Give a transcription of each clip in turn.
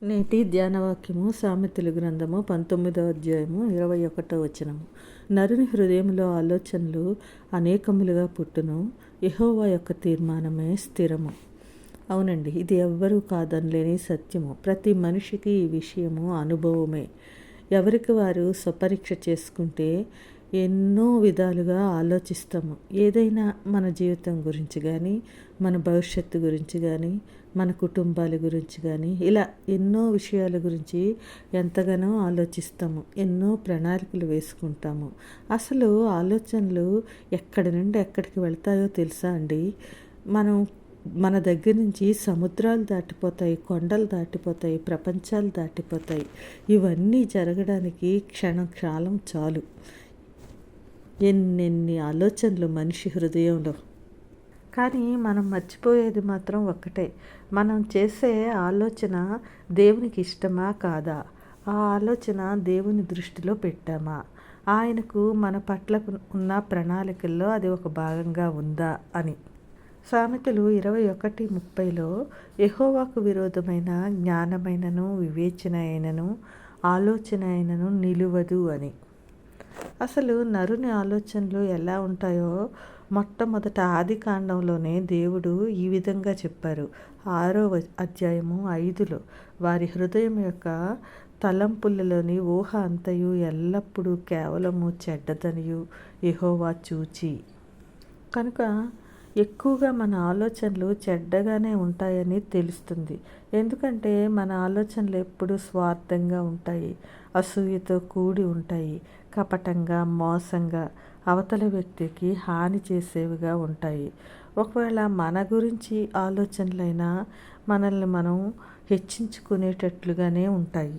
నేటి ధ్యానవాక్యము సామెతల గ్రంథము 19వ అధ్యాయము 21వ వచనము. నరుని హృదయంలో ఆలోచనలు అనేకములుగా పుట్టును, యెహోవా యొక్క తీర్మానమే స్థిరము. అవునండి, ఇది ఎవ్వరూ కాదనలేని సత్యము. ప్రతి మనిషికి ఈ విషయము అనుభవమే. ఎవరికి వారు స్వపరీక్ష చేసుకుంటే ఎన్నో విధాలుగా ఆలోచిస్తాము. ఏదైనా మన జీవితం గురించి కానీ, మన భవిష్యత్తు గురించి కానీ, మన కుటుంబాల గురించి కానీ, ఇలా ఎన్నో విషయాల గురించి ఎంతగానో ఆలోచిస్తాము. ఎన్నో ప్రణాళికలు వేసుకుంటాము. అసలు ఆలోచనలు ఎక్కడి నుండి ఎక్కడికి వెళ్తాయో తెలుసా అండి? మన దగ్గర నుంచి సముద్రాలు దాటిపోతాయి, కొండలు దాటిపోతాయి, ప్రపంచాలు దాటిపోతాయి. ఇవన్నీ జరగడానికి క్షణకాలం చాలు. ఎన్నెన్ని ఆలోచనలు మనిషి హృదయంలో. కానీ మనం మర్చిపోయేది మాత్రం ఒక్కటే, మనం చేసే ఆలోచన దేవునికి ఇష్టమా కాదా? ఆ ఆలోచన దేవుని దృష్టిలో పెట్టామా? ఆయనకు మన పట్ల ఉన్న ప్రణాళికల్లో అది ఒక భాగంగా ఉందా అని. సామెతలు 21:30లో యెహోవాకు విరోధమైన జ్ఞానమైనను, వివేచన అయినను, ఆలోచన అయినను నిలువదు అని. అసలు నరుని ఆలోచనలు ఎలా ఉంటాయో మొట్టమొదట ఆదికాండంలోనే దేవుడు ఈ విధంగా చెప్పారు. 6వ అధ్యాయము 5లో వారి హృదయం యొక్క తలంపులలోని ఊహ అంతయు ఎల్లప్పుడూ కేవలము చెడ్డదనియు యెహోవా చూచి. కనుక ఎక్కువగా మన ఆలోచనలు చెడ్డగానే ఉంటాయని తెలుస్తుంది. ఎందుకంటే మన ఆలోచనలు ఎప్పుడూ స్వార్థంగా ఉంటాయి, అసూయతో కూడి ఉంటాయి, కపటంగా, మోసంగా, అవతల వ్యక్తికి హాని చేసేవిగా ఉంటాయి. ఒకవేళ మన గురించి ఆలోచనలైనా మనల్ని మనం హెచ్చించుకునేటట్లుగానే ఉంటాయి.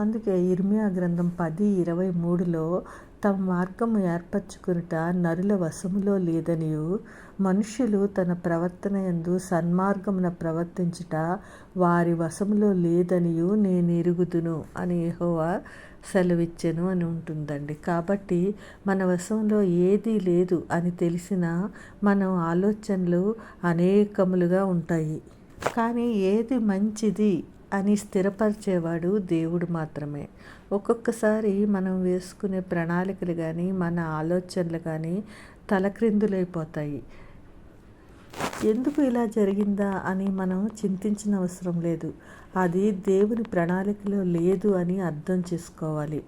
అందుకే ఇర్మియా గ్రంథం 10:23లో తమ మార్గము ఏర్పరచుకునుట నరుల వశములో లేదనియు, మనుష్యులు తన ప్రవర్తన యందు సన్మార్గమున ప్రవర్తించుట వారి వశములో లేదనియు నేను ఎరుగుదును అని యెహోవా సెలవిచ్చెను అని ఉంటుందండి. కాబట్టి మన వశంలో ఏదీ లేదు అని తెలిసినా మనం ఆలోచనలు అనేకములుగా ఉంటాయి. కానీ ఏది మంచిది అని స్థిరపరిచేవాడు దేవుడు మాత్రమే. ఒక్కొక్కసారి మనం వేసుకునే ప్రణాళికలు కానీ, మన ఆలోచనలు కానీ తలక్రిందులైపోతాయి. ఎందుకు ఇలా జరిగిందా అని మనం చింతించిన అవసరం లేదు. అది దేవుని ప్రణాళికలో లేదు అని అర్థం చేసుకోవాలి.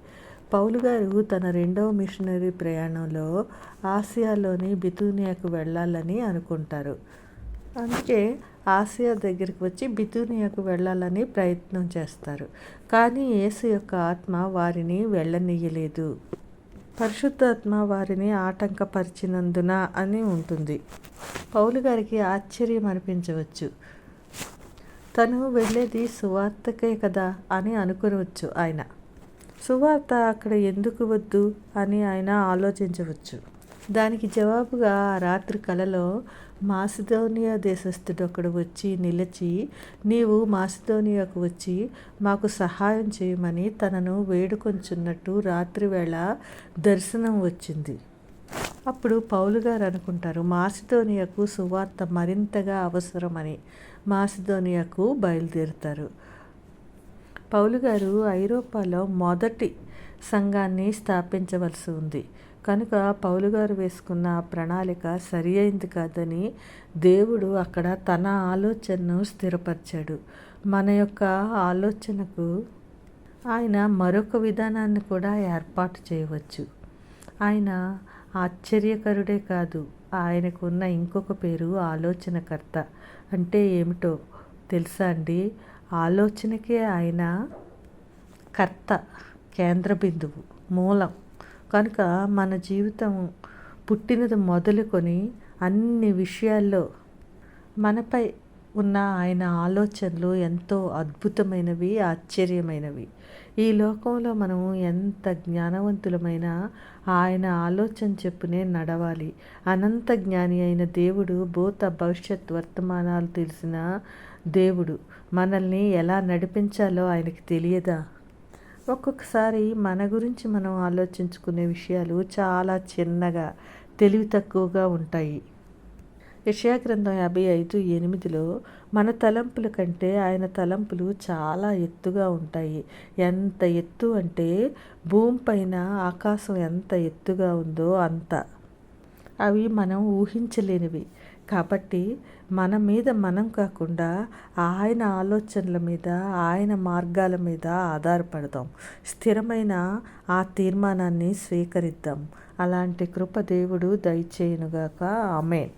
పౌలు గారు తన 2వ మిషనరీ ప్రయాణంలో ఆసియాలోని బితూనియాకు వెళ్ళాలని అనుకుంటారు. అందుకే ఆసియా దగ్గరికి వచ్చి బితూనియాకు వెళ్ళాలని ప్రయత్నం చేస్తారు. కానీ యేసు యొక్క ఆత్మ వారిని వెళ్ళనీయలేదు. పరిశుద్ధాత్మ వారిని ఆటంకపరిచినందున అని ఉంటుంది. పౌలు గారికి ఆశ్చర్యం అనిపించవచ్చు. తను వెళ్ళేది సువార్తకే కదా అని అనుకోవచ్చు ఆయన. సువార్త అక్కడ ఎందుకు వద్దు అని ఆయన ఆలోచించవచ్చు. దానికి జవాబుగా ఆ రాత్రి కలలో మాసిదోనియా దేశస్థుడొకడు వచ్చి నిలిచి, నీవు మాసిదోనియాకు వచ్చి మాకు సహాయం చేయమని తనను వేడుకొంచున్నట్టు రాత్రివేళ దర్శనం వచ్చింది. అప్పుడు పౌలు గారు అనుకుంటారు, మాసిదోనియాకు సువార్త మరింతగా అవసరమని మాసిదోనియాకు బయలుదేరుతారు. పౌలు గారు ఐరోపాలో మొదటి సంఘాన్ని స్థాపించవలసి ఉంది. కనుక పౌలు గారు వేసుకున్న ప్రణాళిక సరి అయింది కాదని దేవుడు అక్కడ తన ఆలోచనను స్థిరపరిచాడు. మన యొక్క ఆలోచనకు ఆయన మరొక విధానాన్ని కూడా ఏర్పాటు చేయవచ్చు. ఆయన ఆశ్చర్యకరుడే కాదు, ఆయనకున్న ఇంకొక పేరు ఆలోచనకర్త. అంటే ఏమిటో తెలుసా అండి? ఆలోచనకే ఆయన కర్త, కేంద్ర బిందువు, మూలం. కనుక మన జీవితం పుట్టినది మొదలుకొని అన్ని విషయాల్లో మనపై ఉన్న ఆయన ఆలోచనలు ఎంతో అద్భుతమైనవి, ఆశ్చర్యమైనవి. ఈ లోకంలో మనము ఎంత జ్ఞానవంతులమైనా ఆయన ఆలోచన చెప్పునే నడవాలి. అనంత జ్ఞాని అయిన దేవుడు భూత, భవిష్యత్, వర్తమానాలు తెలిసిన దేవుడు. మనల్ని ఎలా నడిపించాలో ఆయనకి తెలియదా? ఒక్కొక్కసారి మన గురించి మనం ఆలోచించుకునే విషయాలు చాలా చిన్నగా, తెలివి తక్కువగా ఉంటాయి. యెషయా గ్రంథం 55:8లో మన తలంపుల కంటే ఆయన తలంపులు చాలా ఎత్తుగా ఉంటాయి. ఎంత ఎత్తు అంటే భూమి పైన ఆకాశం ఎంత ఎత్తుగా ఉందో అంత. అవి మనం ఊహించలేనివి. కాబట్టి మన మీద మనం కాకుండా ఆయన ఆలోచనల మీద, ఆయన మార్గాల మీద ఆధారపడదాం. స్థిరమైన ఆ తీర్మానాన్ని స్వీకరిద్దాం. అలాంటి కృప దేవుడు దయచేయునుగాక. ఆమేన్.